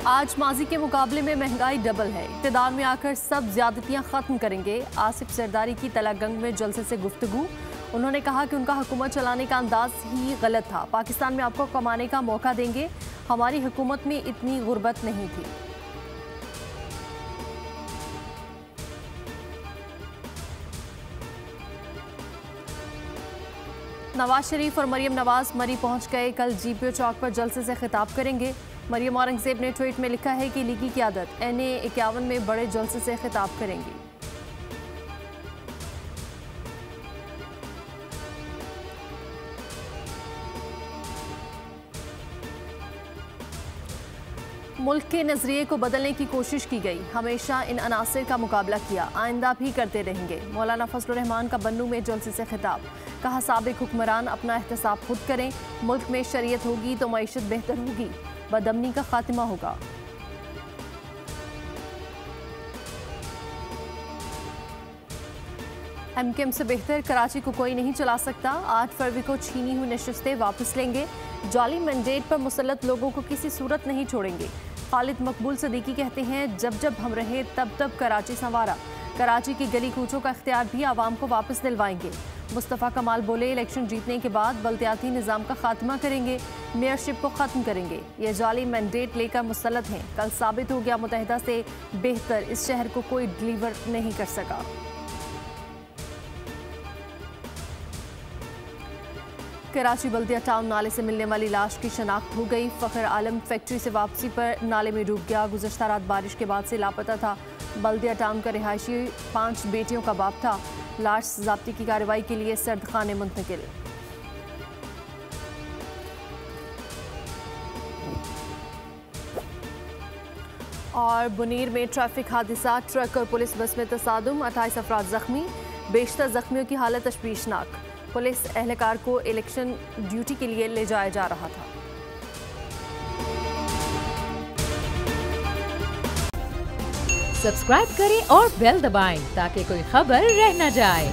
आज माजी के मुकाबले में महंगाई डबल है। इक़्तिदार में आकर सब ज्यादतियां खत्म करेंगे। आसिफ सरदारी की तलागंग में जलसे से गुफ्तगू। उन्होंने कहा कि उनका हुकूमत चलाने का अंदाज ही गलत था। पाकिस्तान में आपको कमाने का मौका देंगे। हमारी हुकूमत में इतनी गुर्बत नहीं थी। नवाज शरीफ और मरियम नवाज मरी पहुंच गए। कल GPO चौक पर जलसे से खिताब करेंगे। मरियम औरंगजेब ने ट्वीट में लिखा है कि लीगी क़यादत NA 51 में बड़े जलसे से खिताब करेंगी। मुल्क के नजरिए को बदलने की कोशिश की गई। हमेशा इन अनासिर का मुकाबला किया, आइंदा भी करते रहेंगे। मौलाना फजलुर रहमान का बन्नू में जलसे से खिताब। कहा साबिक हुक्मरान अपना एहतसाब खुद करें। मुल्क में शरीयत होगी तो मईशत बेहतर होगी, बदअमनी का खात्मा होगा। MKM से बेहतर कराची को कोई नहीं चला सकता। 8 फरवरी को छीनी हुई नशिस्तें वापस लेंगे। जाली मैंडेट पर मुसल्लत लोगों को किसी सूरत नहीं छोड़ेंगे। खालिद मकबूल सदीकी कहते हैं जब जब हम रहे तब तब कराची संवारा। कराची की गली कूचों का इख्तियार भी आवाम को वापस दिलवाएंगे। मुस्तफ़ा कमाल बोले इलेक्शन जीतने के बाद बल्दियाती निज़ाम का खात्मा करेंगे, मेयरशिप को ख़त्म करेंगे। ये जाली मैंडेट लेकर मुसल्लत हैं। कल साबित हो गया मुत्तहिदा से बेहतर इस शहर को कोई डिलीवर नहीं कर सका। कराची बल्दिया टाउन नाले से मिलने वाली लाश की शनाख्त हो गई। फ़खर आलम फैक्ट्री से वापसी पर नाले में डूब गया। गुज़श्ता रात बारिश के बाद से लापता था। बल्दिया टाउन का रिहायशी 5 बेटियों का बाप था। लाश ज़ब्ती की कार्रवाई के लिए सर्द खाने मुंतकिल। और बुनीर में ट्रैफिक हादसा, ट्रक और पुलिस बस में तसादुम, 28 अफराद जख्मी। बेशतर जख्मियों की हालत तशवीशनाक। पुलिस एहलकार को इलेक्शन ड्यूटी के लिए ले जाया जा रहा था। सब्सक्राइब करें और बेल दबाएं ताकि कोई खबर रह न जाए।